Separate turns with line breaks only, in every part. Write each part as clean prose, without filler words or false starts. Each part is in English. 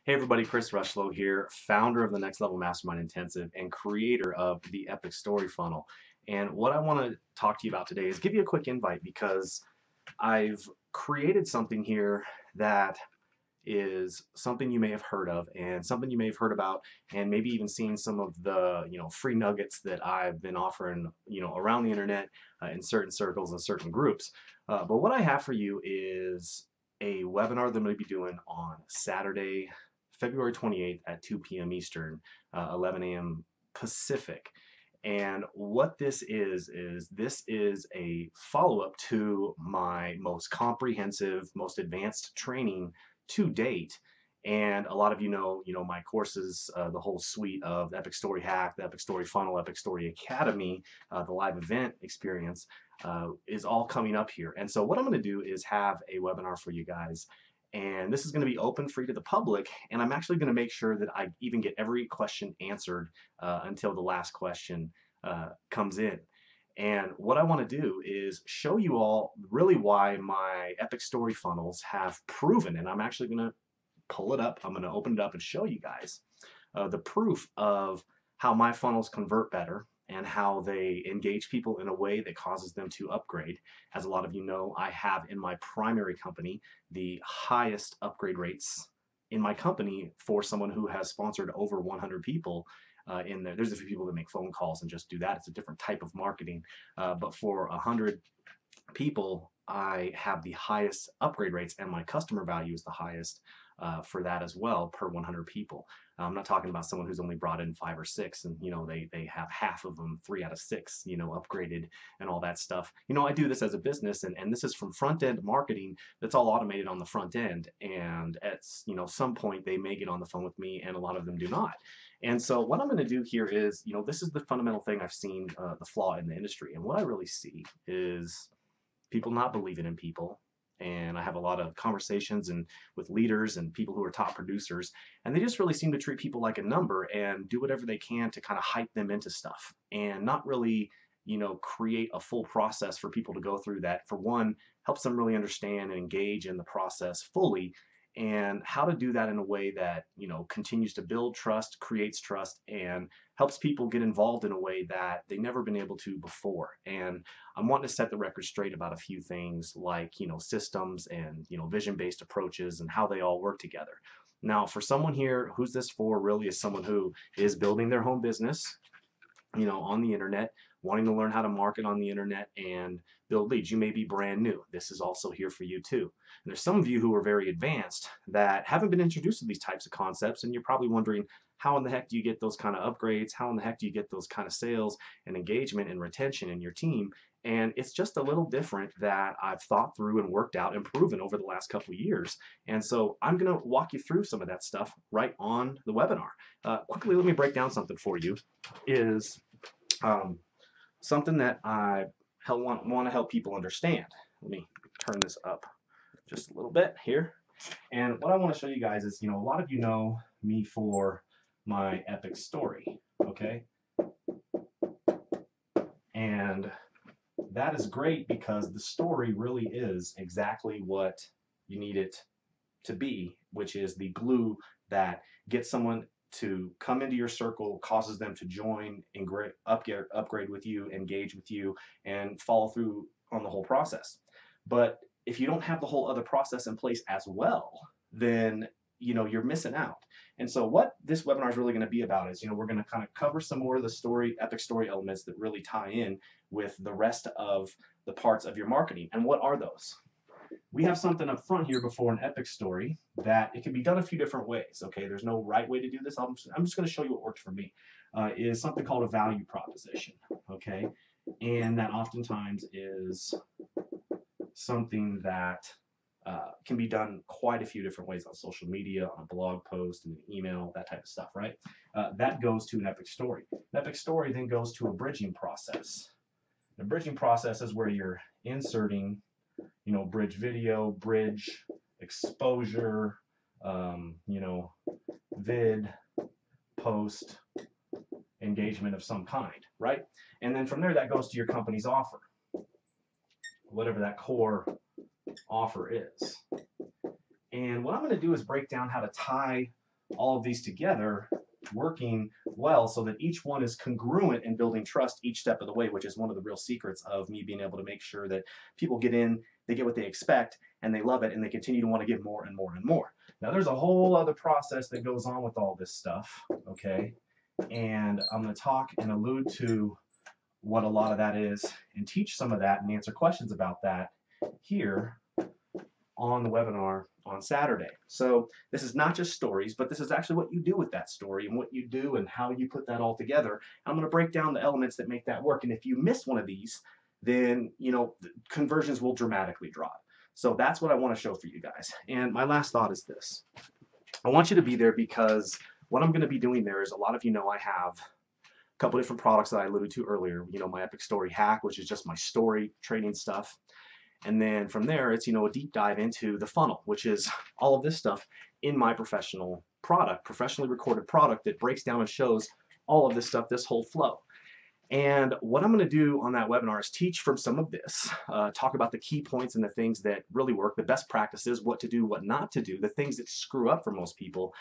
Hey everybody, Chris Rocheleau here, founder of the Next Level Mastermind Intensive and creator of the Epic Story Funnel. And what I want to talk to you about today is give you a quick invite because I've created something here that is something you may have heard of and something you may have heard about and maybe even seen some of the free nuggets that I've been offering around the internet in certain circles and certain groups. But what I have for you is a webinar that I'm going to be doing on Saturday, February 28th at 2 p.m. Eastern, 11 a.m. Pacific. And what this is a follow-up to my most comprehensive, most advanced training to date. And a lot of my courses, the whole suite of Epic Story Hack, the Epic Story Funnel, Epic Story Academy, the live event experience is all coming up here. And so what I'm going to do is have a webinar for you guys. And this is going to be open free to the public. And I'm actually going to make sure that I even get every question answered until the last question comes in. And what I want to do is show you all really why my Epic Story funnels have proven, and I'm actually going to pull it up. I'm going to open it up and show you guys the proof of how my funnels convert better and how they engage people in a way that causes them to upgrade. As a lot of you know, I have in my primary company the highest upgrade rates in my company for someone who has sponsored over 100 people in there. There's a few people that make phone calls and just do that. It's a different type of marketing. But for 100 people, I have the highest upgrade rates, and my customer value is the highest for that as well per 100 people. I'm not talking about someone who's only brought in 5 or 6, and they have half of them, 3 out of 6, upgraded and all that stuff. I do this as a business, and this is from front end marketing. That's all automated on the front end, and at some point they may get on the phone with me, and a lot of them do not. And so what I'm going to do here is, this is the fundamental thing I've seen the flaw in the industry, and what I really see is people not believing in people. And I have a lot of conversations and with leaders and people who are top producers, and they just really seem to treat people like a number and do whatever they can to kind of hype them into stuff and not really, create a full process for people to go through that, for one, helps them really understand and engage in the process fully, and how to do that in a way that continues to build trust, creates trust, and helps people get involved in a way that they've never been able to before. And I'm wanting to set the record straight about a few things like systems and vision-based approaches and how they all work together. Now, for someone here, who's this for really is someone who is building their home business on the internet, wanting to learn how to market on the internet and build leads. You may be brand new. This is also here for you too. And there's some of you who are very advanced that haven't been introduced to these types of concepts, and you're probably wondering, how in the heck do you get those kind of upgrades? How in the heck do you get those kind of sales and engagement and retention in your team? And it's just a little different that I've thought through and worked out and proven over the last couple of years. And so I'm going to walk you through some of that stuff right on the webinar. Quickly, let me break down something for you. Is something that I want to help people understand. Let me turn this up just a little bit here. And what I want to show you guys is, a lot of you know me for my epic story, okay? And that is great because the story really is exactly what you need it to be, which is the glue that gets someone to come into your circle, causes them to join, upgrade with you, engage with you, and follow through on the whole process. But if you don't have the whole other process in place as well, then you're missing out. And so what this webinar is really going to be about is, we're going to kind of cover some more of the epic story elements that really tie in with the rest of the parts of your marketing. And what are those? We have something up front here before an epic story that it can be done a few different ways. Okay, there's no right way to do this. I'm just going to show you what works for me. Is something called a value proposition. Okay, and that oftentimes is something that can be done quite a few different ways on social media, on a blog post, and an email, that type of stuff, right? That goes to an epic story. An epic story then goes to a bridging process. The bridging process is where you're inserting bridge video, bridge exposure, vid, post, engagement of some kind, right? And then from there, that goes to your company's offer, whatever that core offer is. And what I'm going to do is break down how to tie all of these together working well so that each one is congruent in building trust each step of the way, which is one of the real secrets of me being able to make sure that people get in, they get what they expect, and they love it, and they continue to want to get more and more and more. Now, there's a whole other process that goes on with all this stuff, okay? And I'm going to talk and allude to what a lot of that is and teach some of that and answer questions about that here on the webinar on Saturday. So this is not just stories, but this is actually what you do with that story and what you do and how you put that all together. I'm going to break down the elements that make that work. And if you miss one of these, then conversions will dramatically drop. So that's what I want to show for you guys. And my last thought is this. I want you to be there because what I'm going to be doing there is, a lot of you know I have a couple different products that I alluded to earlier. My Epic Story Hack, which is just my story training stuff. And then from there, it's, a deep dive into the funnel, which is all of this stuff in my professional product, professionally recorded product that breaks down and shows all of this stuff, this whole flow. And what I'm going to do on that webinar is teach from some of this, talk about the key points and the things that really work, the best practices, what to do, what not to do, the things that screw up for most people.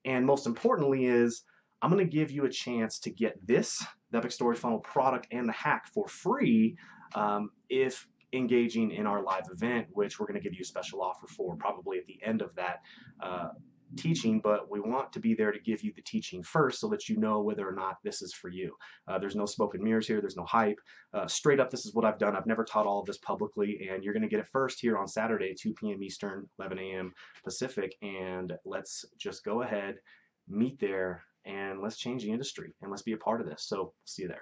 And most importantly is, I'm going to give you a chance to get this, the Epic Story Funnel product and the hack for free if engaging in our live event, which we're going to give you a special offer for probably at the end of that teaching, but we want to be there to give you the teaching first so that you know whether or not this is for you. There's no smoke and mirrors here. There's no hype. Straight up, this is what I've done. I've never taught all of this publicly, and you're going to get it first here on Saturday, 2 p.m. Eastern, 11 a.m. Pacific, and let's just go ahead, meet there, and let's change the industry, and let's be a part of this. So see you there.